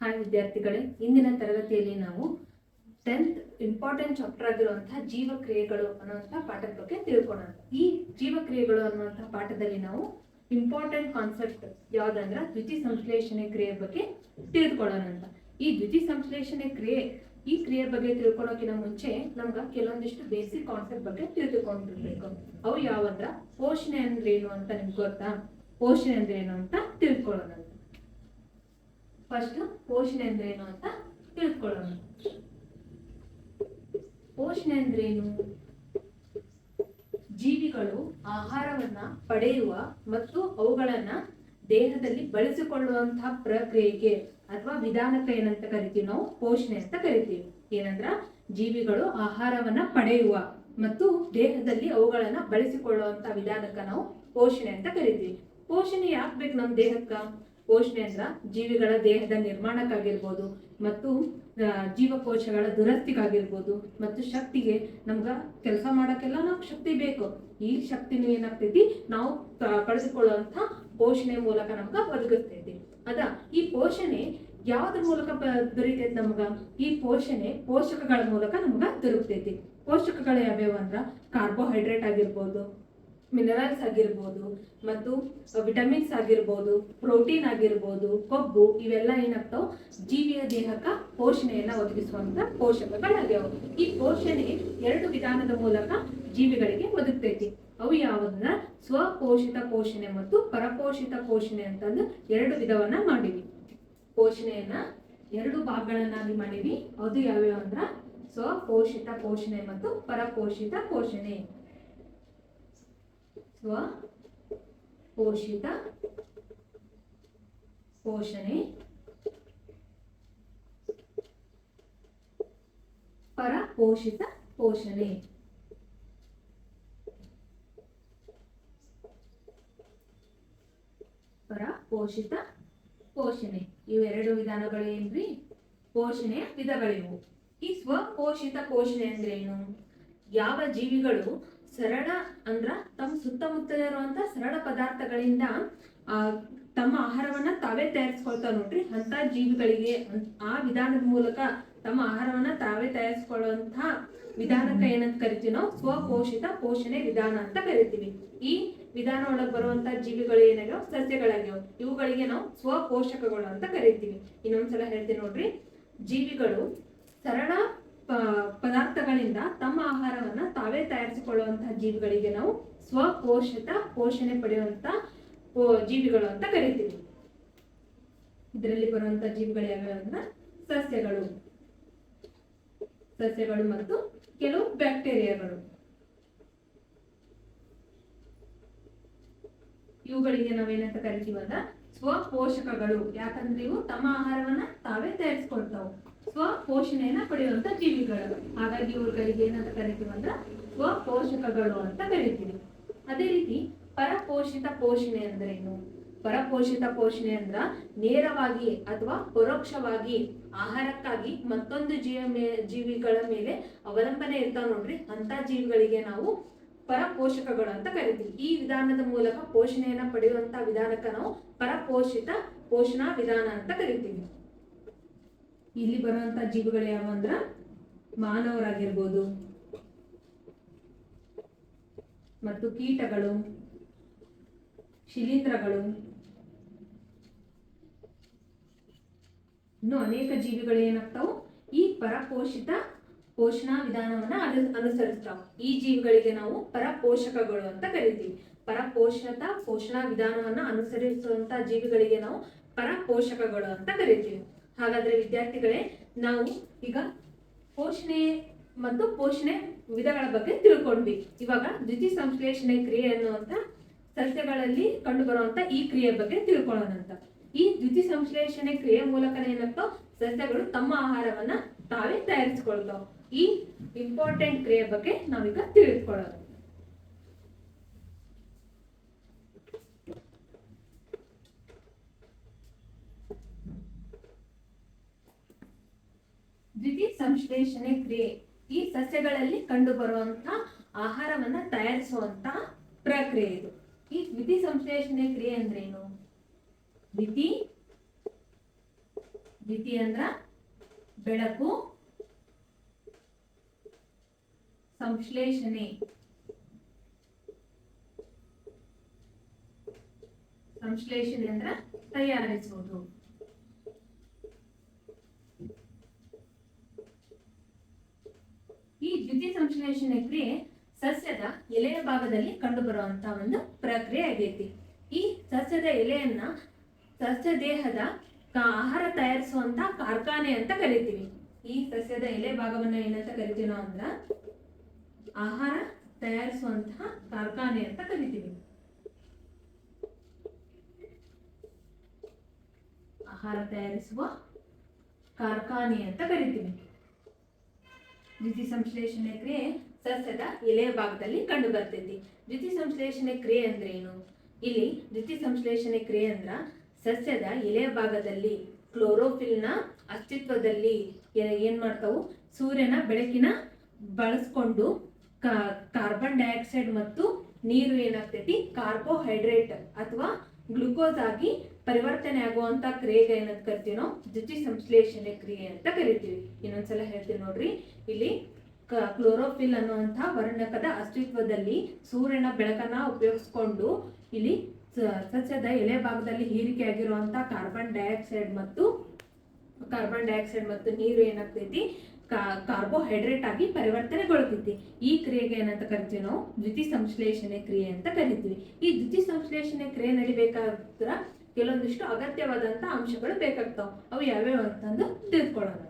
Hi ವಿದ್ಯಾರ್ಥಿಗಳೇ, ಇಂದಿನ ತರಗತಿಯಲ್ಲಿ ನಾವು 10th ಇಂಪಾರ್ಟೆಂಟ್ ಚಾಪ್ಟರ್ ಆಗಿರುವಂತಹ ಜೀವಕ್ರಿಯೆಗಳು ಅನ್ನುವಂತಹ ಪಾಠದ ಬಗ್ಗೆ ತಿಳ್ಕೊಳ್ಳೋಣ. ಈ ಜೀವಕ್ರಿಯೆಗಳು ಅನ್ನುವಂತಹ ಪಾಠದಲ್ಲಿ ನಾವು ಇಂಪಾರ್ಟೆಂಟ್ ಕಾನ್ಸೆಪ್ಟ್ ಯಾವ್ದಂದ್ರೆ ದ್ಯುತಿ ಸಂಶ್ಲೇಷಣೆ ಕ್ರಿಯೆ ಬಗ್ಗೆ ತಿಳ್ಕೊಳ್ಳೋಣ ಅಂತ. ಈ ದ್ಯುತಿ ಸಂಶ್ಲೇಷಣೆ ಈ ಕ್ರಿಯೆ ಬಗ್ಗೆ ತಿಳ್ಕೊಳ್ಳೋಕಿನ ಮುಂಚೆ ನಮ್ಗೆ ಕೆಲವೊಂದಿಷ್ಟು ಬೇಸಿಕ್ ಕಾನ್ಸೆಪ್ಟ್ ಬಗ್ಗೆ ತಿಳ್ಕೊಂಡಿರ್ಬೇಕು. ಅವು ಯಾವಂದ್ರ ಪೋಷಣೆ ಅಂದ್ರೆ ಏನು ಅಂತ ನಿಮ್ಗೆ ಗೊತ್ತಾ? ಪೋಷಣೆ ಅಂದ್ರೆ ಏನು ಅಂತ ತಿಳ್ಕೊಳ್ಳೋಣ. ಫಸ್ಟ್ ಪೋಷಣೆ ಅಂದ್ರೆ ಏನು ಅಂತ ತಿಳ್ಕೊಳ್ಳೋಣ. ಪೋಷಣೆ ಅಂದ್ರೆ ಏನು? ಜೀವಿಗಳು ಆಹಾರವನ್ನ ಪಡೆಯುವ ಮತ್ತು ಅವುಗಳನ್ನ ದೇಹದಲ್ಲಿ ಬಳಸಿಕೊಳ್ಳುವಂತಹ ಪ್ರಕ್ರಿಯೆಗೆ ಅಥವಾ ವಿಧಾನಕ್ಕೆ ಏನಂತ ಕರಿತೀವಿ ನಾವು? ಪೋಷಣೆ ಅಂತ ಕರಿತೀವಿ. ಏನಂದ್ರ ಜೀವಿಗಳು ಆಹಾರವನ್ನ ಪಡೆಯುವ ಮತ್ತು ದೇಹದಲ್ಲಿ ಅವುಗಳನ್ನ ಬಳಸಿಕೊಳ್ಳುವಂತಹ ವಿಧಾನಕ್ಕೆ ನಾವು ಪೋಷಣೆ ಅಂತ ಕರಿತೀವಿ. ಪೋಷಣೆ ಯಾಕೆ ಬೇಕು ನಮ್ಮ ದೇಹಕ್ಕ? ಪೋಷಣೆ ಅಂದ್ರ ಜೀವಿಗಳ ದೇಹದ ನಿರ್ಮಾಣಕ್ಕಾಗಿರ್ಬೋದು ಮತ್ತು ಜೀವಕೋಶಗಳ ದುರಸ್ತಿಗಾಗಿರ್ಬೋದು ಮತ್ತು ಶಕ್ತಿಗೆ, ನಮ್ಗ ಕೆಲಸ ಮಾಡಕ್ಕೆಲ್ಲ ನಾವು ಶಕ್ತಿ ಬೇಕು. ಈ ಶಕ್ತಿನೂ ಏನಾಗ್ತೈತಿ ನಾವು ಪಡೆದುಕೊಳ್ಳುವಂತ ಪೋಷಣೆ ಮೂಲಕ ನಮ್ಗ ಒದಗಿಸ್ತೈತಿ. ಈ ಪೋಷಣೆ ಯಾವ್ದ್ರ ಮೂಲಕ ದೊರೀತೈತಿ ನಮ್ಗ? ಈ ಪೋಷಣೆ ಪೋಷಕಗಳ ಮೂಲಕ ನಮ್ಗ ದೊರಕ್ತೈತಿ. ಪೋಷಕಗಳು ಯಾವ್ಯಾವ ಅಂದ್ರ ಕಾರ್ಬೋಹೈಡ್ರೇಟ್ ಆಗಿರ್ಬೋದು, ಮಿನರಲ್ಸ್ ಆಗಿರ್ಬೋದು ಮತ್ತು ವಿಟಮಿನ್ಸ್ ಆಗಿರ್ಬೋದು, ಪ್ರೋಟೀನ್ ಆಗಿರ್ಬೋದು, ಕೊಬ್ಬು, ಇವೆಲ್ಲ ಏನಾಗ್ತಾವ ಜೀವಿಯ ದೇಹಕ್ಕ ಪೋಷಣೆಯನ್ನ ಒದಗಿಸುವಂತ ಪೋಷಕಗಳಾಗ್ಯಾವ. ಈ ಪೋಷಣೆ ಎರಡು ವಿಧಾನದ ಮೂಲಕ ಜೀವಿಗಳಿಗೆ ಒದಗ್ತೈತಿ. ಅವು ಯಾವನ್ನ ಸ್ವಪೋಷಿತ ಪೋಷಣೆ ಮತ್ತು ಪರಪೋಷಿತ ಪೋಷಣೆ ಅಂತಂದು ಎರಡು ವಿಧವನ್ನ ಮಾಡಿವಿ. ಪೋಷಣೆಯನ್ನ ಎರಡು ಭಾಗಗಳನ್ನಾಗಿ ಮಾಡಿವಿ. ಅದು ಯಾವ್ಯಾವ ಅಂದ್ರ ಸ್ವಪೋಷಿತ ಪೋಷಣೆ ಮತ್ತು ಪರಪೋಷಿತ ಪೋಷಣೆ. ಸ್ವಪೋಷಿತ ಪೋಷಣೆ, ಪರಪೋಷಿತ ಪೋಷಣೆ. ಪರಪೋಷಿತ ಪೋಷಣೆ ಇವೆರಡು ವಿಧಾನಗಳೇನ್ರಿ? ಪೋಷಣೆಯ ವಿಧಗಳಿವು. ಈ ಸ್ವಪೋಷಿತ ಪೋಷಣೆ ಅಂದ್ರೆ ಏನು? ಯಾವ ಜೀವಿಗಳು ಸರಳ ಅಂದ್ರ ತಮ್ಮ ಸುತ್ತಮುತ್ತಲಿರುವಂತ ಸರಳ ಪದಾರ್ಥಗಳಿಂದ ತಮ್ಮ ಆಹಾರವನ್ನ ತಾವೇ ತಯಾರಿಸ್ಕೊಳ್ತಾವ ನೋಡ್ರಿ, ಅಂತ ಜೀವಿಗಳಿಗೆ ಆ ವಿಧಾನದ ಮೂಲಕ ತಮ್ಮ ಆಹಾರವನ್ನ ತಾವೇ ತಯಾರಿಸ್ಕೊಳ್ಳುವಂತಹ ವಿಧಾನಕ್ಕೆ ಏನಂತ ಕರಿತೀವಿ ನಾವು? ಸ್ವಪೋಷಿತ ಪೋಷಣೆ ವಿಧಾನ ಅಂತ ಕರಿತೀವಿ. ಈ ವಿಧಾನ ಒಳಗೆ ಬರುವಂತ ಜೀವಿಗಳು ಏನಾಗ್ಯಾವ? ಸಸ್ಯಗಳಾಗ್ಯಾವ. ಇವುಗಳಿಗೆ ನಾವು ಸ್ವಪೋಷಕಗಳು ಅಂತ ಕರಿತೀವಿ. ಇನ್ನೊಂದ್ಸಲ ಹೇಳ್ತೀನಿ ನೋಡ್ರಿ, ಜೀವಿಗಳು ಸರಳ ಪದಾರ್ಥಗಳಿಂದ ತಮ್ಮ ಆಹಾರವನ್ನ ತಾವೇ ತಯಾರಿಸಿಕೊಳ್ಳುವಂತಹ ಜೀವಿಗಳಿಗೆ ನಾವು ಸ್ವಪೋಷಿತ ಪೋಷಣೆ ಪಡೆಯುವಂತ ಜೀವಿಗಳು ಅಂತ ಕರಿತೀವಿ. ಇದರಲ್ಲಿ ಬರುವಂತ ಜೀವಿಗಳು ಯಾವ್ಯಾವ ಅಂದ್ರೆ ಸಸ್ಯಗಳು ಮತ್ತು ಕೆಲವು ಬ್ಯಾಕ್ಟೀರಿಯಾಗಳು. ಇವುಗಳಿಗೆ ನಾವೇನಂತ ಕರಿತೀವಂದ್ರ ಸ್ವಪೋಷಕಗಳು. ಯಾಕಂದ್ರೆ ಇವು ತಮ್ಮ ಆಹಾರವನ್ನ ತಾವೇ ತಯಾರಿಸ್ಕೊಳ್ತಾವ, ಸ್ವಪೋಷಣೆಯನ್ನ ಪಡೆಯುವಂತ ಜೀವಿಗಳು. ಹಾಗಾಗಿ ಇವುಗಳಿಗೆ ಏನಂತ ಕರಿತೀವಂದ್ರ ಸ್ವಪೋಷಕಗಳು ಅಂತ ಕರಿತೀವಿ. ಅದೇ ರೀತಿ ಪರಪೋಷಿತ ಪೋಷಣೆ ಅಂದ್ರೆ ಏನು? ಪರಪೋಷಿತ ಪೋಷಣೆ ಅಂದ್ರ ನೇರವಾಗಿ ಅಥವಾ ಪರೋಕ್ಷವಾಗಿ ಆಹಾರಕ್ಕಾಗಿ ಮತ್ತೊಂದು ಜೀವಿಗಳ ಮೇಲೆ ಅವಲಂಬನೆ ಇರ್ತಾವ ನೋಡ್ರಿ, ಅಂತ ಜೀವಿಗಳಿಗೆ ನಾವು ಪರಪೋಷಕಗಳು ಅಂತ ಕರಿತೀವಿ. ಈ ವಿಧಾನದ ಮೂಲಕ ಪೋಷಣೆಯನ್ನ ಪಡೆಯುವಂತ ವಿಧಾನಕ್ಕೆ ನಾವು ಪರಪೋಷಿತ ಪೋಷಣಾ ವಿಧಾನ ಅಂತ ಕರಿತೀವಿ. ಇಲ್ಲಿ ಬರುವಂತ ಜೀವಿಗಳು ಯಾವ ಅಂದ್ರ ಮಾನವರಾಗಿರ್ಬೋದು ಮತ್ತು ಕೀಟಗಳು, ಶಿಲೀಂಧ್ರಗಳು, ಇನ್ನು ಅನೇಕ ಜೀವಿಗಳು ಏನಾಗ್ತಾವು ಈ ಪರಪೋಷಿತ ಪೋಷಣಾ ವಿಧಾನವನ್ನ ಅನುಸರಿಸ್ತಾವ. ಈ ಜೀವಿಗಳಿಗೆ ನಾವು ಪರಪೋಷಕಗಳು ಅಂತ ಕರಿತೀವಿ. ಪರಪೋಷಿತ ಪೋಷಣಾ ವಿಧಾನವನ್ನ ಅನುಸರಿಸುವಂತ ಜೀವಿಗಳಿಗೆ ನಾವು ಪರಪೋಷಕಗಳು ಅಂತ ಕರಿತೀವಿ. ಹಾಗಾದ್ರೆ ವಿದ್ಯಾರ್ಥಿಗಳೇ, ನಾವು ಈಗ ಪೋಷಣೆ ಮತ್ತು ಪೋಷಣೆ ವಿಧಗಳ ಬಗ್ಗೆ ತಿಳ್ಕೊಂಡ್ವಿ. ಇವಾಗ ದ್ಯುತಿ ಸಂಶ್ಲೇಷಣೆ ಕ್ರಿಯೆ ಅನ್ನುವಂತ ಸಸ್ಯಗಳಲ್ಲಿ ಕಂಡು ಬರುವಂತ ಈ ಕ್ರಿಯೆ ಬಗ್ಗೆ ತಿಳ್ಕೊಳ್ಳೋಣ ಅಂತ. ಈ ದ್ಯುತಿ ಸಂಶ್ಲೇಷಣೆ ಕ್ರಿಯೆ ಮೂಲಕ ಏನಾಗ್ತಾವ? ಸಸ್ಯಗಳು ತಮ್ಮ ಆಹಾರವನ್ನ ತಾವೇ ತಯಾರಿಸಿಕೊಳ್ತಾವ. ಈ ಇಂಪಾರ್ಟೆಂಟ್ ಕ್ರಿಯೆ ಬಗ್ಗೆ ನಾವೀಗ ತಿಳಿದುಕೊಳ್ಳೋಣ. ದ್ಯುತಿ ಸಂಶ್ಲೇಷಣೆ ಕ್ರಿಯೆ ಈ ಸಸ್ಯಗಳಲ್ಲಿ ಕಂಡು ಬರುವಂತ ಆಹಾರವನ್ನ ತಯಾರಿಸುವಂತಹ ಪ್ರಕ್ರಿಯೆ ಇದು. ಈ ದ್ಯುತಿ ಸಂಶ್ಲೇಷಣೆ ಕ್ರಿಯೆ ಅಂದ್ರೆ ಏನು? ದ್ಯುತಿ ದ್ಯುತಿ ಅಂದ್ರ ಬೆಳಕು, ಸಂಶ್ಲೇಷಣೆ ಅಂದ್ರ ತಯಾರಿಸುವುದು. ಈ ದ್ಯುತಿ ಸಂಶ್ಲೇಷಣೆ ಕ್ರಿಯೆ ಸಸ್ಯದ ಎಲೆಯ ಭಾಗದಲ್ಲಿ ಕಂಡುಬರುವಂತ ಒಂದು ಪ್ರಕ್ರಿಯೆ ಆಗೈತಿ. ಈ ಸಸ್ಯದ ಎಲೆಯನ್ನ ಸಸ್ಯ ದೇಹದ ಆಹಾರ ತಯಾರಿಸುವಂತ ಕಾರ್ಖಾನೆ ಅಂತ ಕರಿತೀವಿ. ಈ ಸಸ್ಯದ ಎಲೆ ಭಾಗವನ್ನ ಏನಂತ ಕರಿತೀವಿ ನಾವು ಅಂದ್ರ ಆಹಾರ ತಯಾರಿಸುವಂತಹ ಕಾರ್ಖಾನೆ ಅಂತ ಕರಿತೀವಿ. ಆಹಾರ ತಯಾರಿಸುವ ಕಾರ್ಖಾನೆ ಅಂತ ಕರಿತೀವಿ. ದ್ಯುತಿ ಸಂಶ್ಲೇಷಣೆ ಕ್ರಿಯೆ ಸಸ್ಯದ ಎಲೆಯ ಭಾಗದಲ್ಲಿ ಕಂಡು ಬರ್ತೈತಿ. ದ್ಯುತಿ ಸಂಶ್ಲೇಷಣೆ ಕ್ರಿಯೆ ಅಂದ್ರೆ ಏನು? ಇಲ್ಲಿ ದ್ಯುತಿ ಸಂಶ್ಲೇಷಣೆ ಕ್ರಿಯೆ ಅಂದ್ರ ಸಸ್ಯದ ಎಲೆಯ ಭಾಗದಲ್ಲಿ ಕ್ಲೋರೋಫಿಲ್ನ ಅಸ್ತಿತ್ವದಲ್ಲಿ ಏನ್ ಮಾಡ್ತಾವು, ಸೂರ್ಯನ ಬೆಳಕಿನ ಬಳಸ್ಕೊಂಡು ಕಾರ್ಬನ್ ಡೈಆಕ್ಸೈಡ್ ಮತ್ತು ನೀರು ಏನಾಗ್ತೈತಿ ಕಾರ್ಬೋಹೈಡ್ರೇಟ್ ಅಥವಾ ಗ್ಲುಕೋಸ್ ಆಗಿ ಪರಿವರ್ತನೆ ಆಗುವಂತ ಕ್ರಿಯೆಗೆ ಏನಂತ ಕರಿತೀವಿ ನಾವು ದ್ಯುತಿ ಸಂಶ್ಲೇಷಣೆ ಕ್ರಿಯೆ ಅಂತ ಕರಿತೀವಿ. ಇನ್ನೊಂದ್ಸಲ ಹೇಳ್ತೀವಿ ನೋಡ್ರಿ. ಇಲ್ಲಿ ಕ್ಲೋರೋಫಿಲ್ ಅನ್ನುವಂತಹ ವರ್ಣಕದ ಅಸ್ತಿತ್ವದಲ್ಲಿ ಸೂರ್ಯನ ಬೆಳಕನ್ನ ಉಪಯೋಗಿಸ್ಕೊಂಡು ಇಲ್ಲಿ ಸಸ್ಯದ ಎಲೆ ಭಾಗದಲ್ಲಿ ಹೀರಿಕೆ ಆಗಿರುವಂತಹ ಕಾರ್ಬನ್ ಡೈಆಕ್ಸೈಡ್ ಮತ್ತು ನೀರು ಏನಾಗ್ತೈತಿ ಕಾರ್ಬೋಹೈಡ್ರೇಟ್ ಆಗಿ ಪರಿವರ್ತನೆಗೊಳ್ತೈತಿ. ಈ ಕ್ರಿಯೆಗೆ ಏನಂತ ಕರಿತೀವಿ ನಾವು ದ್ಯುತಿ ಸಂಶ್ಲೇಷಣೆ ಕ್ರಿಯೆ ಅಂತ ಕರಿತೀವಿ. ಈ ದ್ಯುತಿ ಸಂಶ್ಲೇಷಣೆ ಕ್ರಿಯೆ ನಡಿಬೇಕಾದ್ರ ಕೆಲವೊಂದಿಷ್ಟು ಅಗತ್ಯವಾದಂತ ಅಂಶಗಳು ಬೇಕಾಗ್ತಾವ. ಅವು ಯಾವ್ಯಾವ ಅಂತಂದು ತಿಳ್ಕೊಳ್ಳೋಣ.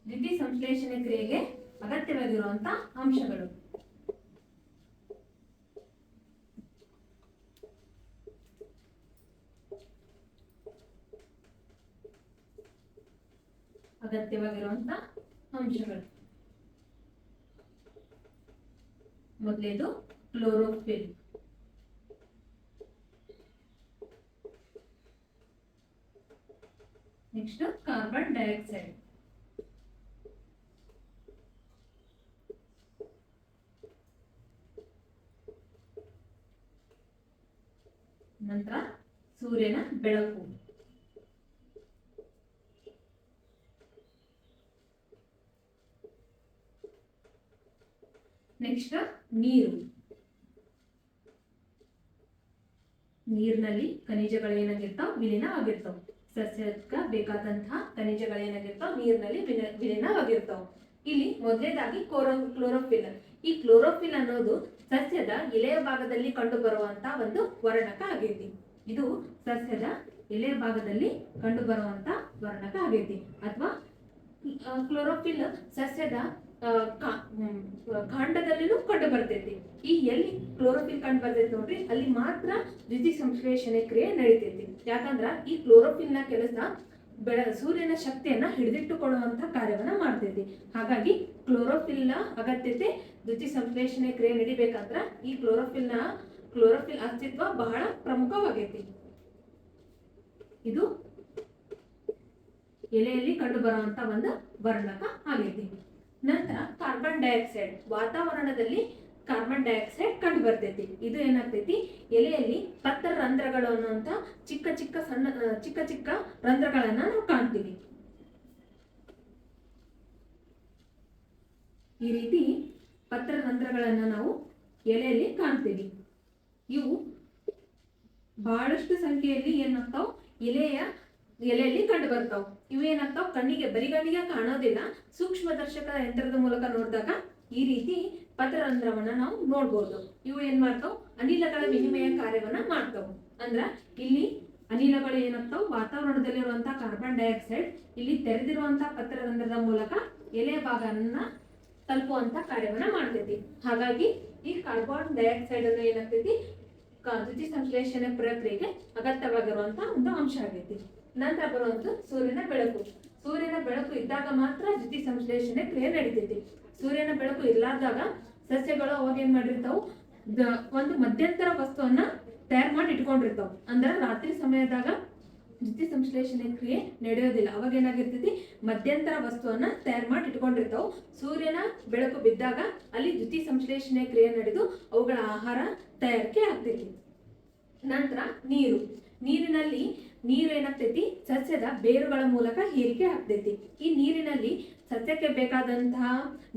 ದ್ಯುತಿ ಸಂಶ್ಲೇಷಣೆ ಕ್ರಿಯೆಗೆ ಅಗತ್ಯವಾಗಿರುವಂತ ಅಂಶಗಳು. ಮೊದಲೇದು ಕ್ಲೋರೋಫಿಲ್. Next carbon dioxide. ನಂತರ ಸೂರ್ಯನ ಬೆಳಕು. ನೆಕ್ಸ್ಟ್ ನೀರು. ನೀರಿನಲ್ಲಿ ಖನಿಜಗಳೇನಾಗಿರ್ತಾವ ವಿಲೀನವಾಗಿರ್ತಾವ. ಸಸ್ಯಕ್ಕೆ ಬೇಕಾದಂತಹ ಖನಿಜಗಳೇನಾಗಿರ್ತಾವ ನೀರಿನಲ್ಲಿ ವಿಲೀನವಾಗಿರ್ತಾವ. ಇಲ್ಲಿ ಮೊದಲನೇದಾಗಿ ಕ್ಲೋರೋಫಿಲ್. ಈ ಕ್ಲೋರೋಫಿಲ್ ಅನ್ನೋದು ಸಸ್ಯದ ಎಲೆಯ ಭಾಗದಲ್ಲಿ ಕಂಡು ಬರುವಂತ ಒಂದು ವರ್ಣಕ ಆಗೈತಿ. ಇದು ಸಸ್ಯದ ಎಲೆಯ ಭಾಗದಲ್ಲಿ ಕಂಡು ಬರುವಂತ ವರ್ಣಕ ಆಗೈತಿ. ಅಥವಾ ಕ್ಲೋರೋಫಿಲ್ ಸಸ್ಯದ ಕಾಂಡದಲ್ಲಿನೂ ಕಂಡು ಬರ್ತೈತಿ. ಈ ಎಲ್ಲಿ ಕ್ಲೋರೋಫಿಲ್ ಕಂಡು ಬರ್ತೈತಿ ನೋಡ್ರಿ, ಅಲ್ಲಿ ಮಾತ್ರ ದ್ಯುತಿ ಸಂಶ್ಲೇಷಣೆ ಕ್ರಿಯೆ ನಡೀತೈತಿ. ಯಾಕಂದ್ರ ಈ ಕ್ಲೋರೋಫಿಲ್ ನ ಕೆಲಸ ಸೂರ್ಯನ ಶಕ್ತಿಯನ್ನ ಹಿಡಿದಿಟ್ಟುಕೊಳ್ಳುವಂತ ಕಾರ್ಯವನ್ನ ಮಾಡ್ತೈತಿ. ಹಾಗಾಗಿ ಕ್ಲೋರೋಫಿಲ್ ನ ಅಗತ್ಯತೆ ದ್ಯುತಿ ಸಂಶ್ಲೇಷಣೆ ಕ್ರಿಯೆ ನಡಿಬೇಕಂದ್ರ ಈ ಕ್ಲೋರೋಫಿಲ್ ಅಸ್ತಿತ್ವ ಬಹಳ ಪ್ರಮುಖವಾಗೈತಿ. ಇದು ಎಲೆಯಲ್ಲಿ ಕಂಡು ಬರುವಂತ ಒಂದು ವರ್ಣಕ ಆಗೈತಿ. ನಂತರ ಕಾರ್ಬನ್ ಡೈಆಕ್ಸೈಡ್. ವಾತಾವರಣದಲ್ಲಿ ಕಾರ್ಬನ್ ಡೈಆಕ್ಸೈಡ್ ಕಂಡು ಬರ್ತೈತಿ. ಇದು ಏನಾಗ್ತೈತಿ, ಎಲೆಯಲ್ಲಿ ಪತ್ರ ರಂಧ್ರಗಳು ಅನ್ನುವಂತ ಚಿಕ್ಕ ಚಿಕ್ಕ ರಂಧ್ರಗಳನ್ನ ನಾವು ಕಾಣ್ತೀವಿ. ಈ ರೀತಿ ಪತ್ರ ರಂಧ್ರಗಳನ್ನ ನಾವು ಎಲೆಯಲ್ಲಿ ಕಾಣ್ತೀವಿ. ಇವು ಬಹಳಷ್ಟು ಸಂಖ್ಯೆಯಲ್ಲಿ ಏನಾಗ್ತಾವ್ ಎಲೆಯಲ್ಲಿ ಕಂಡು ಬರ್ತಾವ್. ಇವು ಏನಾಗ್ತಾವ್, ಬರಿಗಣ್ಣಿಗೆ ಕಾಣೋದಿಲ್ಲ. ಸೂಕ್ಷ್ಮದರ್ಶಕ ಯಂತ್ರದ ಮೂಲಕ ನೋಡಿದಾಗ ಈ ರೀತಿ ಪತ್ರರಂಧ್ರವನ್ನ ನಾವು ನೋಡ್ಬೋದು. ಇವು ಏನ್ ಮಾಡ್ತಾವ್, ಅನಿಲಗಳ ವಿನಿಮಯ ಕಾರ್ಯವನ್ನ ಮಾಡ್ತಾವ್. ಅಂದ್ರ ಇಲ್ಲಿ ಅನಿಲಗಳು ಏನಾಗ್ತಾವ್, ವಾತಾವರಣದಲ್ಲಿರುವಂತಹ ಕಾರ್ಬನ್ ಡೈಆಕ್ಸೈಡ್ ಇಲ್ಲಿ ತೆರೆದಿರುವಂತಹ ಪತ್ರರಂಧ್ರದ ಮೂಲಕ ಎಲೆ ಭಾಗವನ್ನ ತಲುಪುವಂತ ಕಾರ್ಯವನ್ನ ಮಾಡ್ತೈತಿ. ಹಾಗಾಗಿ ಈ ಕಾರ್ಬನ್ ಡೈಆಕ್ಸೈಡ್ ಅನ್ನು ಏನಾಗ್ತೈತಿ, ದ್ಯುತಿ ಸಂಶ್ಲೇಷಣೆ ಪ್ರಕ್ರಿಯೆಗೆ ಅಗತ್ಯವಾಗಿರುವಂತಹ ಒಂದು ಅಂಶ ಆಗೈತಿ. ನಂತರ ಬರುವಂತ ಸೂರ್ಯನ ಬೆಳಕು. ಸೂರ್ಯನ ಬೆಳಕು ಇದ್ದಾಗ ಮಾತ್ರ ದ್ಯುತಿ ಸಂಶ್ಲೇಷಣೆ ಕ್ರಿಯೆ ನಡೀತೈತಿ. ಸೂರ್ಯನ ಬೆಳಕು ಇರ್ಲಾರ್ದಾಗ ಸಸ್ಯಗಳು ಅವಾಗ ಏನ್ ಮಾಡಿರ್ತಾವು, ಒಂದು ಮಧ್ಯಂತರ ವಸ್ತುವನ್ನ ತಯಾರು ಮಾಡಿ ಇಟ್ಕೊಂಡಿರ್ತಾವ. ಅಂದ್ರ ರಾತ್ರಿ ಸಮಯದಾಗ ದ್ಯುತಿ ಸಂಶ್ಲೇಷಣೆ ಕ್ರಿಯೆ ನಡೆಯೋದಿಲ್ಲ. ಅವಾಗ ಏನಾಗಿರ್ತೈತಿ, ಮಧ್ಯಂತರ ವಸ್ತುವನ್ನ ತಯಾರು ಮಾಡಿ ಇಟ್ಕೊಂಡಿರ್ತಾವ. ಸೂರ್ಯನ ಬೆಳಕು ಬಿದ್ದಾಗ ಅಲ್ಲಿ ದ್ಯುತಿ ಸಂಶ್ಲೇಷಣೆ ಕ್ರಿಯೆ ನಡೆದು ಅವುಗಳ ಆಹಾರ ತಯಾರಿಕೆ ಆಗ್ತೈತಿ. ನಂತರ ನೀರಿನಲ್ಲಿ ನೀರು ಏನಾಗ್ತೈತಿ ಸಸ್ಯದ ಬೇರುಗಳ ಮೂಲಕ ಹೀರಿಕೆ ಆಗ್ತೈತಿ. ಈ ನೀರಿನಲ್ಲಿ ಸಸ್ಯಕ್ಕೆ ಬೇಕಾದಂತಹ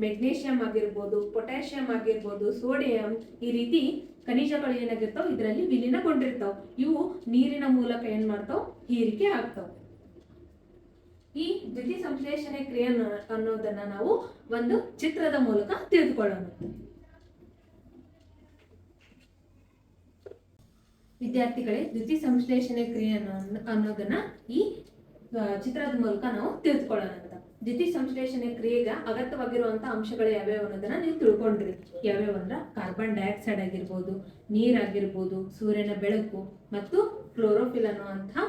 ಮೆಗ್ನೀಷಿಯಂ ಆಗಿರ್ಬೋದು, ಪೊಟ್ಯಾಷಿಯಂ ಆಗಿರ್ಬೋದು, ಸೋಡಿಯಂ, ಈ ರೀತಿ ಖನಿಜಗಳು ಏನಾಗಿರ್ತಾವ ಇದರಲ್ಲಿ ವಿಲೀನಗೊಂಡಿರ್ತಾವ. ಇವು ನೀರಿನ ಮೂಲಕ ಏನ್ ಮಾಡ್ತಾವ ಹೀರಿಕೆ ಆಗ್ತಾವ. ಈ ದ್ಯುತಿ ಸಂಶ್ಲೇಷಣೆ ಕ್ರಿಯೆ ಅನ್ನೋದನ್ನ ನಾವು ಒಂದು ಚಿತ್ರದ ಮೂಲಕ ತಿಳಿದುಕೊಳ್ಳೋಣ. ವಿದ್ಯಾರ್ಥಿಗಳೇ, ದ್ಯುತಿ ಸಂಶ್ಲೇಷಣೆ ಕ್ರಿಯೆ ಅನ್ನೋದನ್ನ ಈ ಚಿತ್ರದ ಮೂಲಕ ನಾವು ತಿಳಿದುಕೊಳ್ಳೋಣ ಅಂತ. ದ್ಯುತಿ ಸಂಶ್ಲೇಷಣೆ ಕ್ರಿಯೆಗೆ ಅಗತ್ಯವಾಗಿರುವಂತಹ ಅಂಶಗಳು ಯಾವ್ಯಾವ ಅನ್ನೋದನ್ನ ನೀವು ತಿಳ್ಕೊಂಡ್ರಿ. ಯಾವ್ಯಾವ ಅಂದ್ರ ಕಾರ್ಬನ್ ಡೈಆಕ್ಸೈಡ್ ಆಗಿರ್ಬೋದು, ನೀರಾಗಿರ್ಬೋದು, ಸೂರ್ಯನ ಬೆಳಕು ಮತ್ತು ಕ್ಲೋರೋಫಿಲ್ ಅನ್ನುವಂತಹ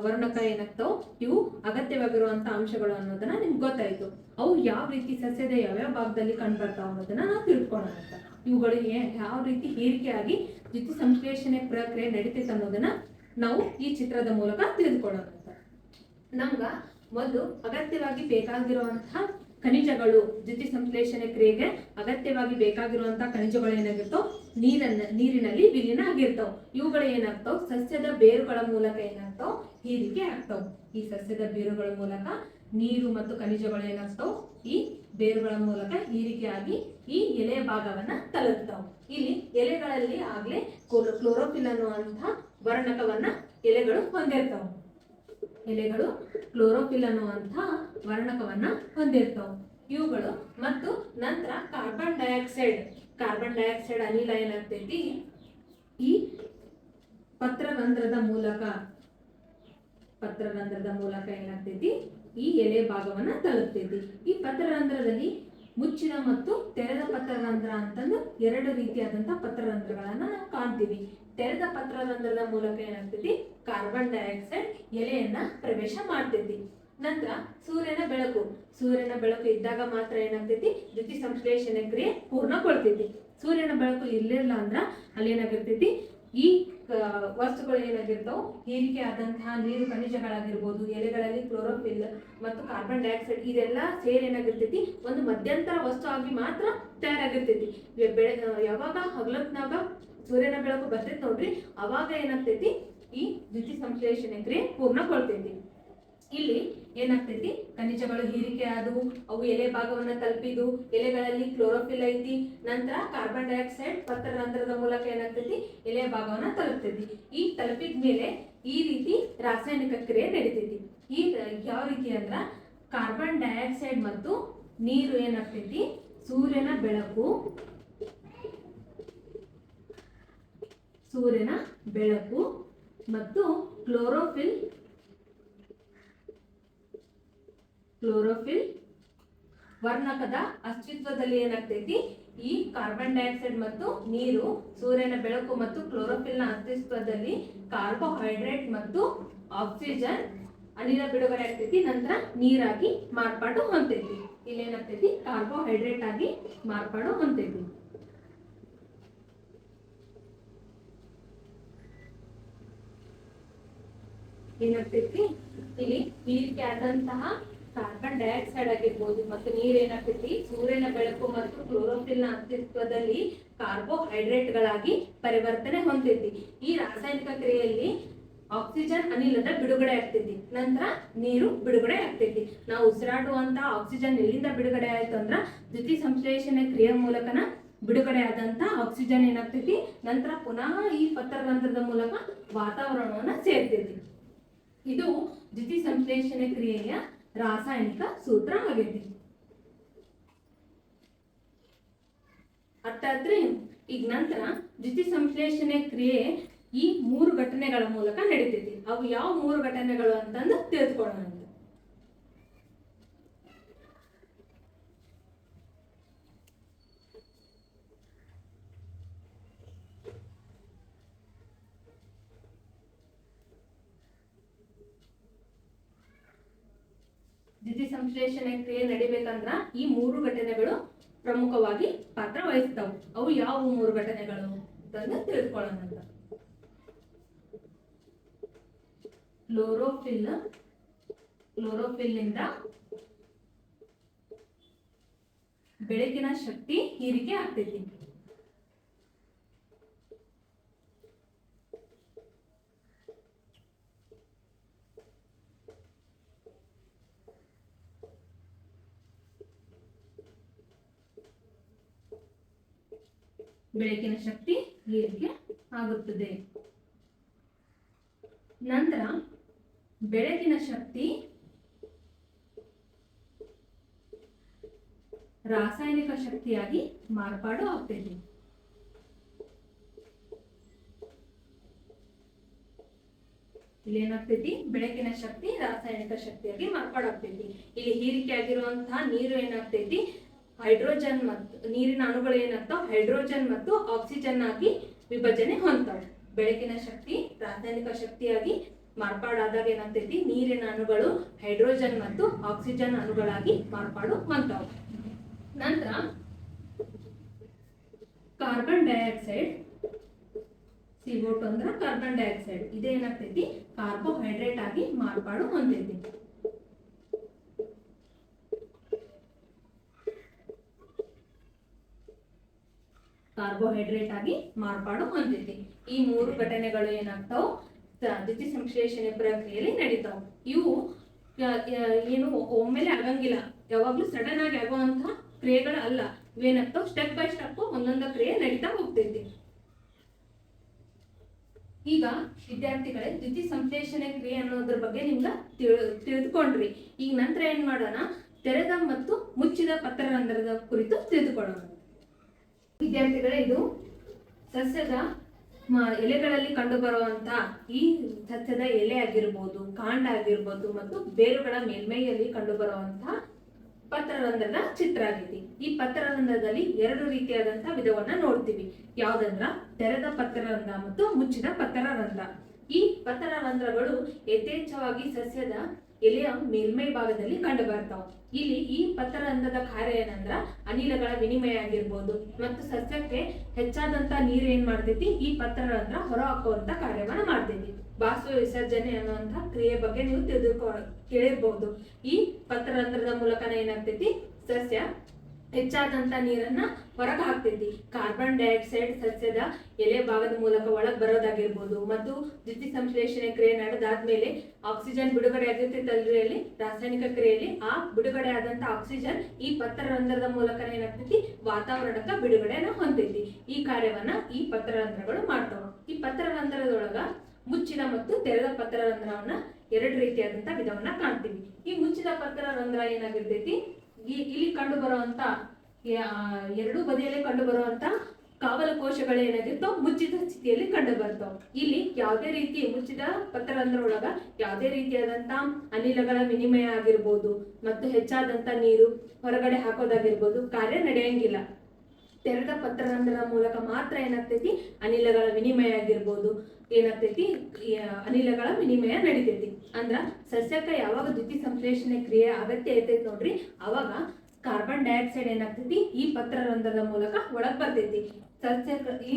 ವರ್ಣಕ ಏನಾಗ್ತಾವ ಇವು ಅಗತ್ಯವಾಗಿರುವಂತಹ ಅಂಶಗಳು ಅನ್ನೋದನ್ನ ನಿಮ್ಗೆ ಗೊತ್ತಾಯ್ತು. ಅವು ಯಾವ ರೀತಿ ಸಸ್ಯದ ಯಾವ್ಯಾವ ಭಾಗದಲ್ಲಿ ಕಂಡು ಬರ್ತಾವ ಅನ್ನೋದನ್ನ ನಾವು ತಿಳ್ಕೊಳ್ಳೋಣ ಅಂತ. ಇವುಗಳು ಯಾವ ರೀತಿ ಹೀರಿಕೆಯಾಗಿ ದ್ಯುತಿ ಸಂಶ್ಲೇಷಣೆ ಪ್ರಕ್ರಿಯೆ ನಡೀತೈತೆ ಅನ್ನೋದನ್ನ ನಾವು ಈ ಚಿತ್ರದ ಮೂಲಕ ತಿಳಿದುಕೊಳ್ಳೋಣ ಅಂತ. ನಮ್ಗ ಮೊದಲು ಅಗತ್ಯವಾಗಿ ಬೇಕಾಗಿರುವಂತಹ ಖನಿಜಗಳು, ದ್ಯುತಿ ಸಂಶ್ಲೇಷಣೆ ಕ್ರಿಯೆಗೆ ಅಗತ್ಯವಾಗಿ ಬೇಕಾಗಿರುವಂತಹ ಖನಿಜಗಳು ಏನಾಗಿರ್ತಾವ ನೀರಿನಲ್ಲಿ ವಿಲೀನ ಆಗಿರ್ತಾವ. ಇವುಗಳು ಏನಾಗ್ತಾವ ಸಸ್ಯದ ಬೇರುಗಳ ಮೂಲಕ ಏನಾಗ್ತಾವ ಹೀರಿಕೆ ಆಗ್ತಾವ. ಈ ಸಸ್ಯದ ಬೇರುಗಳ ಮೂಲಕ ನೀರು ಮತ್ತು ಖನಿಜಗಳು ಏನಾಗ್ತಾವ ಈ ಬೇರುಗಳ ಮೂಲಕ ಹೀರಿಕೆ ಆಗಿ ಈ ಎಲೆಯ ಭಾಗವನ್ನ ತಲುಪ್ತಾವ. ಇಲ್ಲಿ ಎಲೆಗಳಲ್ಲಿ ಆಗ್ಲೇ ಕ್ಲೋರೋಫಿಲ್ ಅನ್ನುವಂತಹ ವರ್ಣಕವನ್ನ ಎಲೆಗಳು ಹೊಂದಿರ್ತಾವ. ಎಲೆಗಳು ಕ್ಲೋರೋಫಿಲ್ ಅನ್ನುವಂತಹ ವರ್ಣಕವನ್ನ ಹೊಂದಿರ್ತಾವ ಇವುಗಳು. ಮತ್ತು ನಂತರ ಕಾರ್ಬನ್ ಡೈಆಕ್ಸೈಡ್ ಅನಿಲ ಏನಾಗ್ತೈತಿ ಈ ಪತ್ರರಂಧ್ರದ ಮೂಲಕ ಏನಾಗ್ತೈತಿ ಈ ಎಲೆ ಭಾಗವನ್ನ ತಲುಪ್ತೈತಿ. ಈ ಪತ್ರರಂಧ್ರದಲ್ಲಿ ಮುಚ್ಚಿದ ಮತ್ತು ತೆರೆದ ಪತ್ರರಂಧ್ರ ಅಂತಂದು ಎರಡು ರೀತಿಯಾದಂತಹ ಪತ್ರರಂಧ್ರಗಳನ್ನ ನಾವು ಕಾಣ್ತೀವಿ. ತೆರೆದ ಪತ್ರರಂಧ್ರದ ಮೂಲಕ ಏನಾಗ್ತೈತಿ ಕಾರ್ಬನ್ ಡೈಆಕ್ಸೈಡ್ ಎಲೆಯನ್ನ ಪ್ರವೇಶ ಮಾಡ್ತೈತಿ. ನಂತರ ಸೂರ್ಯನ ಬೆಳಕು ಇದ್ದಾಗ ಮಾತ್ರ ಏನಾಗ್ತೈತಿ ದ್ಯುತಿ ಸಂಶ್ಲೇಷಣೆ ಕ್ರಿಯೆ ಪೂರ್ಣಗೊಳ್ತೈತಿ. ಸೂರ್ಯನ ಬೆಳಕು ಇರ್ಲಿಲ್ಲ ಅಂದ್ರ ಅಲ್ಲಿ ಏನಾಗಿರ್ತೈತಿ ಈ ವಸ್ತುಗಳು ಏನಾಗಿರ್ತಾವ ಹೀರಿಕೆ ಆದಂತಹ ನೀರು ಖನಿಜಗಳಾಗಿರ್ಬೋದು, ಎಲೆಗಳಲ್ಲಿ ಕ್ಲೋರೋಫಿಲ್ ಮತ್ತು ಕಾರ್ಬನ್ ಡೈಆಕ್ಸೈಡ್ ಇದೆಲ್ಲ ಸೇರಿ ಏನಾಗಿರ್ತೈತಿ ಒಂದು ಮಧ್ಯಂತರ ವಸ್ತು ಆಗಿ ಮಾತ್ರ ತಯಾರಾಗಿರ್ತೈತಿ. ಯಾವಾಗ ಹಗಲತ್ನಾಗ ಸೂರ್ಯನ ಬೆಳಕು ಬರ್ತೈತಿ ನೋಡ್ರಿ, ಅವಾಗ ಏನಾಗ್ತೈತಿ ಈ ದ್ಯುತಿ ಸಂಶ್ಲೇಷಣೆ ಕ್ರಿಯೆ ಪೂರ್ಣಗೊಳ್ತೈತಿ. ಇಲ್ಲಿ ಏನಾಗ್ತೈತಿ ಖನಿಜಗಳು ಹೀರಿಕೆ ಆದವು, ಅವು ಎಲೆ ಭಾಗವನ್ನ ತಲುಪಿದು, ಎಲೆಗಳಲ್ಲಿ ಕ್ಲೋರೋಫಿಲ್ ಐತಿ. ನಂತರ ಕಾರ್ಬನ್ ಡೈಆಕ್ಸೈಡ್ ಪತ್ರರಂಧ್ರದ ಮೂಲಕ ಏನಾಗ್ತೈತಿ ಎಲೆಯ ಭಾಗವನ್ನ ತಲುಪ್ತೈತಿ. ಈ ತಲುಪಿದ ಮೇಲೆ ಈ ರೀತಿ ರಾಸಾಯನಿಕ ಕ್ರಿಯೆ ನಡೀತೈತಿ. ಈ ಯಾವ ರೀತಿ ಅಂದ್ರ ಕಾರ್ಬನ್ ಡೈಆಕ್ಸೈಡ್ ಮತ್ತು ನೀರು ಏನಾಗ್ತೈತಿ ಸೂರ್ಯನ ಬೆಳಕು ಮತ್ತು ಕ್ಲೋರೋಫಿಲ್ ವರ್ಣಕದ ಅಸ್ತಿತ್ವದಲ್ಲಿ ಏನಾಗ್ತೈತಿ ಈ ಕಾರ್ಬನ್ ಡೈಆಕ್ಸೈಡ್ ಮತ್ತು ನೀರು ಸೂರ್ಯನ ಬೆಳಕು ಮತ್ತು ಕ್ಲೋರೋಫಿಲ್ ನ ಅಸ್ತಿತ್ವದಲ್ಲಿ ಕಾರ್ಬೋಹೈಡ್ರೇಟ್ ಮತ್ತು ಆಕ್ಸಿಜನ್ ಅನಿಲ ಬಿಡುಗಡೆ ಆಗ್ತೈತಿ. ನಂತರ ನೀರಾಗಿ ಮಾರ್ಪಾಡು ಹೊಂದೈತಿ. ಇಲ್ಲಿ ಏನಾಗ್ತೈತಿ ಕಾರ್ಬೋಹೈಡ್ರೇಟ್ ಆಗಿ ಮಾರ್ಪಾಡು ಹೊಂದೈತಿ. ಏನಾಗ್ತೈತಿ ಇಲ್ಲಿ ಹೀರಿಕೆ ಆದಂತಹ ಕಾರ್ಬನ್ ಡೈಆಕ್ಸೈಡ್ ಆಗಿರ್ಬೋದು ಮತ್ತು ನೀರು ಏನಾಗ್ತೈತಿ ಸೂರ್ಯನ ಬೆಳಕು ಮತ್ತು ಕ್ಲೋರೋಫಿಲ್ ನ ಅಸ್ತಿತ್ವದಲ್ಲಿ ಕಾರ್ಬೋಹೈಡ್ರೇಟ್ ಗಳಾಗಿ ಪರಿವರ್ತನೆ ಹೊಂದೈತಿ. ಈ ರಾಸಾಯನಿಕ ಕ್ರಿಯೆಯಲ್ಲಿ ಆಕ್ಸಿಜನ್ ಅನಿಲದ ಬಿಡುಗಡೆ ಆಗ್ತೈತಿ. ನಂತರ ನೀರು ಬಿಡುಗಡೆ ಆಗ್ತೈತಿ. ನಾವು ಉಸಿರಾಡುವಂತ ಆಕ್ಸಿಜನ್ ಎಲ್ಲಿಂದ ಬಿಡುಗಡೆ ಆಯ್ತು ಅಂದ್ರ ದ್ಯುತಿ ಸಂಶ್ಲೇಷಣೆ ಕ್ರಿಯೆ ಮೂಲಕನ ಬಿಡುಗಡೆ ಆದಂತ ಆಕ್ಸಿಜನ್ ಏನಾಗ್ತೈತಿ ನಂತರ ಪುನಃ ಈ ಪತ್ರರಂಧ್ರದ ಮೂಲಕ ವಾತಾವರಣವನ್ನ ಸೇರ್ತೈತಿ. ಇದು ದ್ಯುತಿ ಸಂಶ್ಲೇಷಣೆ ಕ್ರಿಯೆಯ ರಾಸಾಯನಿಕ ಸೂತ್ರ ಆಗೈತಿ. ಅರ್ಥ ಆತ್ರಿ? ಈಗ ನಂತರ ದ್ಯುತಿ ಸಂಶ್ಲೇಷಣೆ ಕ್ರಿಯೆ ಈ 3 ಘಟನೆಗಳ ಮೂಲಕ ನಡೀತೈತಿ. ಅವು ಯಾವ 3 ಘಟನೆಗಳು ಅಂತಂದು ತಿಳಿದುಕೊಳ್ಳೋಣ. ದ್ಯುತಿ ಸಂಶ್ಲೇಷಣೆ ಕ್ರಿಯೆ ನಡಿಬೇಕಂದ್ರ ಈ 3 ಘಟನೆಗಳು ಪ್ರಮುಖವಾಗಿ ಪಾತ್ರ ವಹಿಸ್ತಾವು. ಅವು ಯಾವ 3 ಘಟನೆಗಳು ಅಂತಂದು ತಿಳಿದುಕೊಳ್ಳೋಣ. ಕ್ಲೋರೋಫಿಲ್ ನಿಂದ ಬೆಳಕಿನ ಶಕ್ತಿ ಹೀರಿಕೆ ಆಗ್ತೈತಿ. ಬೆಳಕಿನ ಶಕ್ತಿ ಹೀರಿಕೆ ಆಗುತ್ತದೆ. ನಂತರ ಬೆಳಕಿನ ಶಕ್ತಿ ರಾಸಾಯನಿಕ ಶಕ್ತಿಯಾಗಿ ಮಾರ್ಪಾಡು ಆಗ್ತೈತಿ. ಇಲ್ಲಿ ಏನಾಗ್ತೈತಿ, ಬೆಳಕಿನ ಶಕ್ತಿ ರಾಸಾಯನಿಕ ಶಕ್ತಿಯಾಗಿ ಮಾರ್ಪಾಡಾಗ್ತೈತಿ. ಇಲ್ಲಿ ಹೀರಿಕೆ ಆಗಿರುವಂತಹ ನೀರು ಏನಾಗ್ತೈತಿ, ಹೈಡ್ರೋಜನ್ ಮತ್ತು ನೀರಿನ ಅಣುಗಳು ಏನಾಗ್ತಾವ, ಹೈಡ್ರೋಜನ್ ಮತ್ತು ಆಕ್ಸಿಜನ್ ಆಗಿ ವಿಭಜನೆ ಹೊಂದ್ತಾವೆ. ಬೆಳಕಿನ ಶಕ್ತಿ ರಾಸಾಯನಿಕ ಶಕ್ತಿಯಾಗಿ ಮಾರ್ಪಾಡಾದಾಗ ಏನಾಗ್ತೈತಿ, ನೀರಿನ ಅಣುಗಳು ಹೈಡ್ರೋಜನ್ ಮತ್ತು ಆಕ್ಸಿಜನ್ ಅಣುಗಳಾಗಿ ಮಾರ್ಪಾಡು ಹೊಂದ್ತಾವೆ. ನಂತರ ಕಾರ್ಬನ್ ಡೈಆಕ್ಸೈಡ್, CO2 ಅಂದ್ರೆ ಕಾರ್ಬನ್ ಡೈಆಕ್ಸೈಡ್, ಇದೇನಾಗ್ತೈತಿ ಕಾರ್ಬೋಹೈಡ್ರೇಟ್ ಆಗಿ ಮಾರ್ಪಾಡು ಹೊಂದೈತಿ. ಕಾರ್ಬೋಹೈಡ್ರೇಟ್ ಆಗಿ ಮಾರ್ಪಾಡು ಹೊಂದೈತಿ. ಈ ಮೂರು ಘಟನೆಗಳು ಏನಾಗ್ತಾವ, ದ್ಯುತಿ ಸಂಶ್ಲೇಷಣೆ ಪ್ರಕ್ರಿಯೆಯಲ್ಲಿ ನಡೀತಾವ. ಇವು ಏನು ಒಮ್ಮೆಲೆ ಆಗಂಗಿಲ್ಲ, ಯಾವಾಗ್ಲೂ ಸಡನ್ ಆಗಿ ಆಗುವಂತಹ ಕ್ರಿಯೆಗಳು ಅಲ್ಲ. ಇವೇನಾಗ್ತಾವ ಸ್ಟೆಪ್ ಬೈ ಸ್ಟೆಪ್ ಒಂದೊಂದು ಕ್ರಿಯೆ ನಡೀತಾ ಹೋಗ್ತೈತಿ. ಈಗ ವಿದ್ಯಾರ್ಥಿಗಳೇ, ದ್ಯುತಿ ಸಂಶ್ಲೇಷಣೆ ಕ್ರಿಯೆ ಅನ್ನೋದ್ರ ಬಗ್ಗೆ ನಿಮ್ಗೆ ತಿಳಿದುಕೊಂಡ್ರಿ. ಈಗ ನಂತರ ಏನ್ ಮಾಡೋಣ, ತೆರೆದ ಮತ್ತು ಮುಚ್ಚಿದ ಪತ್ರರಂಧ್ರದ ಕುರಿತು ತಿಳಿದುಕೊಳ್ಳೋಣ. ವಿದ್ಯಾರ್ಥಿಗಳೇ, ಇದು ಸಸ್ಯದ ಎಲೆಗಳಲ್ಲಿ ಕಂಡು ಬರುವಂತ ಈ ಸಸ್ಯದ ಎಲೆ ಆಗಿರ್ಬೋದು, ಕಾಂಡ ಆಗಿರ್ಬೋದು ಮತ್ತು ಬೇರುಗಳ ಮೇಲ್ಮೈಯಲ್ಲಿ ಕಂಡು ಬರುವಂತಹ ಪತ್ರರಂಧ್ರದ ಚಿತ್ರ ಆಗೈತಿ. ಈ ಪತ್ರರಂಧ್ರದಲ್ಲಿ ಎರಡು ರೀತಿಯಾದಂತಹ ವಿಧವನ್ನ ನೋಡ್ತೀವಿ. ಯಾವ್ದಂದ್ರ ತೆರೆದ ಪತ್ರರಂಧ್ರ ಮತ್ತು ಮುಚ್ಚಿದ ಪತ್ರರಂಧ್ರ. ಈ ಪತ್ರರಂಧ್ರಗಳು ಯಥೇಚ್ಛವಾಗಿ ಸಸ್ಯದ ಎಲೆಯ ಮೇಲ್ಮೈ ಭಾಗದಲ್ಲಿ ಕಂಡು ಬರ್ತಾವ. ಇಲ್ಲಿ ಈ ಪತ್ರರಂಧ್ರದ ಕಾರ್ಯ ಏನಂದ್ರ ಅನಿಲಗಳ ವಿನಿಮಯ ಆಗಿರ್ಬೋದು ಮತ್ತು ಸಸ್ಯಕ್ಕೆ ಹೆಚ್ಚಾದಂತ ನೀರು ಏನ್ ಮಾಡ್ತೈತಿ, ಈ ಪತ್ರರಂಧ್ರ ಹೊರ ಹಾಕುವಂತ ಕಾರ್ಯವನ್ನ ಮಾಡ್ತೈತಿ. ಬಾಷ್ಪ ವಿಸರ್ಜನೆ ಅನ್ನುವಂತಹ ಕ್ರಿಯೆ ಬಗ್ಗೆ ನೀವು ಕೇಳಿರ್ಬಹುದು. ಈ ಪತ್ರರಂಧ್ರದ ಮೂಲಕನ ಏನಾಗ್ತೈತಿ, ಸಸ್ಯ ಹೆಚ್ಚಾದಂತ ನೀರನ್ನ ಹೊರಗೆ ಹಾಕ್ತೈತಿ. ಕಾರ್ಬನ್ ಡೈಆಕ್ಸೈಡ್ ಸಸ್ಯದ ಎಲೆ ಭಾಗದ ಮೂಲಕ ಒಳಗೆ ಬರೋದಾಗಿರ್ಬೋದು ಮತ್ತು ದ್ಯುತಿ ಸಂಶ್ಲೇಷಣೆ ಕ್ರಿಯೆ ನಡೆದಾದ್ಮೇಲೆ ಆಕ್ಸಿಜನ್ ಬಿಡುಗಡೆ ಆಗಿರ್ತೈತಲ್ರಿ, ಅಲ್ಲಿ ರಾಸಾಯನಿಕ ಕ್ರಿಯೆಯಲ್ಲಿ ಆ ಬಿಡುಗಡೆ ಆದಂತ ಆಕ್ಸಿಜನ್ ಈ ಪತ್ರರಂಧ್ರದ ಮೂಲಕ ಏನಾಗ್ತೈತಿ, ವಾತಾವರಣಕ್ಕೆ ಬಿಡುಗಡೆನ ಹೊಂದೈತಿ. ಈ ಕಾರ್ಯವನ್ನ ಈ ಪತ್ರರಂಧ್ರಗಳು ಮಾಡ್ತಾವ. ಈ ಪತ್ರರಂಧ್ರದೊಳಗ ಮುಚ್ಚಿದ ಮತ್ತು ತೆರೆದ ಪತ್ರರಂಧ್ರವನ್ನ ಎರಡು ರೀತಿಯಾದಂತ ವಿಧವನ್ನ ಕಾಣ್ತೀವಿ. ಈ ಮುಚ್ಚಿದ ಪತ್ರರಂಧ್ರ ಏನಾಗಿರ್ತೈತಿ, ಇಲ್ಲಿ ಕಂಡು ಬರುವಂತ ಎರಡು ಬದಿಯಲ್ಲಿ ಕಂಡು ಬರುವಂತ ಕಾವಲು ಕೋಶಗಳು ಏನಾಗಿರ್ತಾವ ಮುಚ್ಚಿದ ಸ್ಥಿತಿಯಲ್ಲಿ ಕಂಡು ಬರ್ತಾವ. ಇಲ್ಲಿ ಯಾವುದೇ ರೀತಿ ಮುಚ್ಚಿದ ಪತ್ರರಂಧ್ರ ಒಳಗ ಯಾವುದೇ ರೀತಿಯಾದಂತ ಅನಿಲಗಳ ವಿನಿಮಯ ಆಗಿರ್ಬೋದು ಮತ್ತು ಹೆಚ್ಚಾದಂತ ನೀರು ಹೊರಗಡೆ ಹಾಕೋದಾಗಿರ್ಬೋದು ಕಾರ್ಯ ನಡೆಯಂಗಿಲ್ಲ. ತೆರೆದ ಪತ್ರರಂಧ್ರದ ಮೂಲಕ ಮಾತ್ರ ಏನಾಗ್ತೈತಿ, ಅನಿಲಗಳ ವಿನಿಮಯ ಆಗಿರ್ಬೋದು ಏನಾಗ್ತೈತಿ, ಅನಿಲಗಳ ವಿನಿಮಯ ನಡಿತೈತಿ. ಅಂದ್ರ ಸಸ್ಯಕ್ಕೆ ಯಾವಾಗ ದ್ಯುತಿ ಸಂಶ್ಲೇಷಣೆ ಕ್ರಿಯೆ ಅಗತ್ಯ ಐತೈತಿ ನೋಡ್ರಿ, ಅವಾಗ ಕಾರ್ಬನ್ ಡೈಆಕ್ಸೈಡ್ ಏನಾಗ್ತೈತಿ ಈ ಪತ್ರರಂಧ್ರದ ಮೂಲಕ ಒಳಗ್ ಬರ್ತೈತಿ. ಸಸ್ಯಕ್ಕೆ ಈ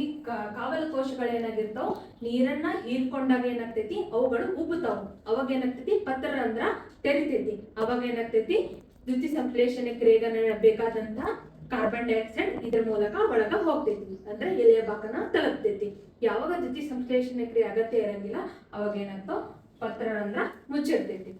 ಕಾವಲು ಕೋಶಗಳು ಏನಾಗಿರ್ತಾವ ನೀರನ್ನ ಹೀರ್ಕೊಂಡಾಗ ಏನಾಗ್ತೈತಿ, ಅವುಗಳು ಉಬ್ಬುತ್ತಾವ. ಅವಾಗ ಏನಾಗ್ತೈತಿ, ಪತ್ರರಂಧ್ರ ತೆರಿತೈತಿ. ಅವಾಗ ಏನಾಗ್ತೈತಿ, ದ್ಯುತಿ ಸಂಶ್ಲೇಷಣೆ ಕ್ರಿಯೆಗೆ ಬೇಕಾದಂತ ಕಾರ್ಬನ್ ಡೈಆಕ್ಸೈಡ್ ಇದ್ರ ಮೂಲಕ ಒಳಗ ಹೋಗ್ತೈತಿ, ಅಂದ್ರೆ ಎಲೆಯ ಭಾಗನ ತಲುಪ್ತೈತಿ. ಯಾವಾಗ ದ್ಯುತಿ ಸಂಶ್ಲೇಷಣೆ ಕ್ರಿಯೆ ಅಗತ್ಯ ಇರಂಗಿಲ್ಲ, ಅವಾಗ ಏನಾಗ್ತಾವ ಪತ್ರರಂಧ್ರ ಮುಚ್ಚಿರ್ತೈತಿ.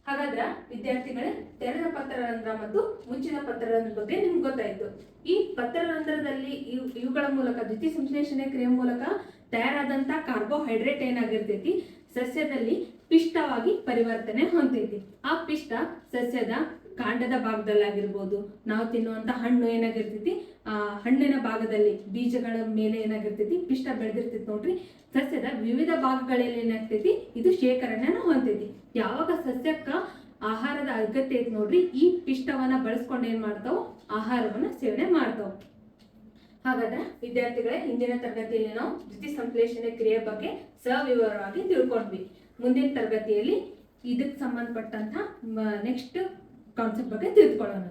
ಹಾಗಾದ್ರ ವಿದ್ಯಾರ್ಥಿಗಳೇ, ತೆರೆದ ಪತ್ರರಂಧ್ರ ಮತ್ತು ಮುಚ್ಚಿದ ಪತ್ರರಂಧ್ರ ಬಗ್ಗೆ ನಿಮ್ಗೆ ಗೊತ್ತಾಯ್ತು. ಈ ಪತ್ರರಂಧ್ರದಲ್ಲಿ ಇವುಗಳ ಮೂಲಕ ದ್ಯುತಿ ಸಂಶ್ಲೇಷಣೆ ಕ್ರಿಯೆ ಮೂಲಕ ತಯಾರಾದಂತ ಕಾರ್ಬೋಹೈಡ್ರೇಟ್ ಏನಾಗಿರ್ತೈತಿ, ಸಸ್ಯದಲ್ಲಿ ಪಿಷ್ಟವಾಗಿ ಪರಿವರ್ತನೆ ಹೊಂದೈತಿ. ಆ ಪಿಷ್ಟ ಸಸ್ಯದ ಕಾಂಡದ ಭಾಗದಲ್ಲಾಗಿರ್ಬೋದು, ನಾವು ತಿನ್ನುವಂತ ಹಣ್ಣು ಏನಾಗಿರ್ತೈತಿ, ಹಣ್ಣಿನ ಭಾಗದಲ್ಲಿ ಬೀಜಗಳ ಮೇಲೆ ಏನಾಗಿರ್ತೈತಿ ಪಿಷ್ಟ ಬೆಳೆದಿರ್ತೈತಿ ನೋಡ್ರಿ. ಸಸ್ಯದ ವಿವಿಧ ಭಾಗಗಳಲ್ಲಿ ಏನಾಗ್ತೈತಿ, ಇದು ಶೇಖರಣೆನ ಹೊಂದೈತಿ. ಯಾವಾಗ ಸಸ್ಯಕ್ಕ ಆಹಾರದ ಅಗತ್ಯ ಐತಿ ನೋಡ್ರಿ, ಈ ಪಿಷ್ಟವನ್ನ ಬಳಸ್ಕೊಂಡು ಏನ್ ಮಾಡ್ತಾವ, ಆಹಾರವನ್ನ ಸೇವನೆ ಮಾಡ್ತಾವ. ಹಾಗಾದ್ರೆ ವಿದ್ಯಾರ್ಥಿಗಳೇ, ಹಿಂದಿನ ತರಗತಿಯಲ್ಲಿ ನಾವು ದ್ಯುತಿ ಸಂಶ್ಲೇಷಣೆ ಕ್ರಿಯೆ ಬಗ್ಗೆ ಸವಿವರವಾಗಿ ತಿಳ್ಕೊಂಡ್ವಿ. ಮುಂದಿನ ತರಗತಿಯಲ್ಲಿ ಇದಕ್ಕೆ ಸಂಬಂಧಪಟ್ಟಂತ ನೆಕ್ಸ್ಟ್ ಕಾನ್ಸೆಪ್ಟ್ ಬಗ್ಗೆ ತಿಳ್ಕೊಳ್ಳೋಣ.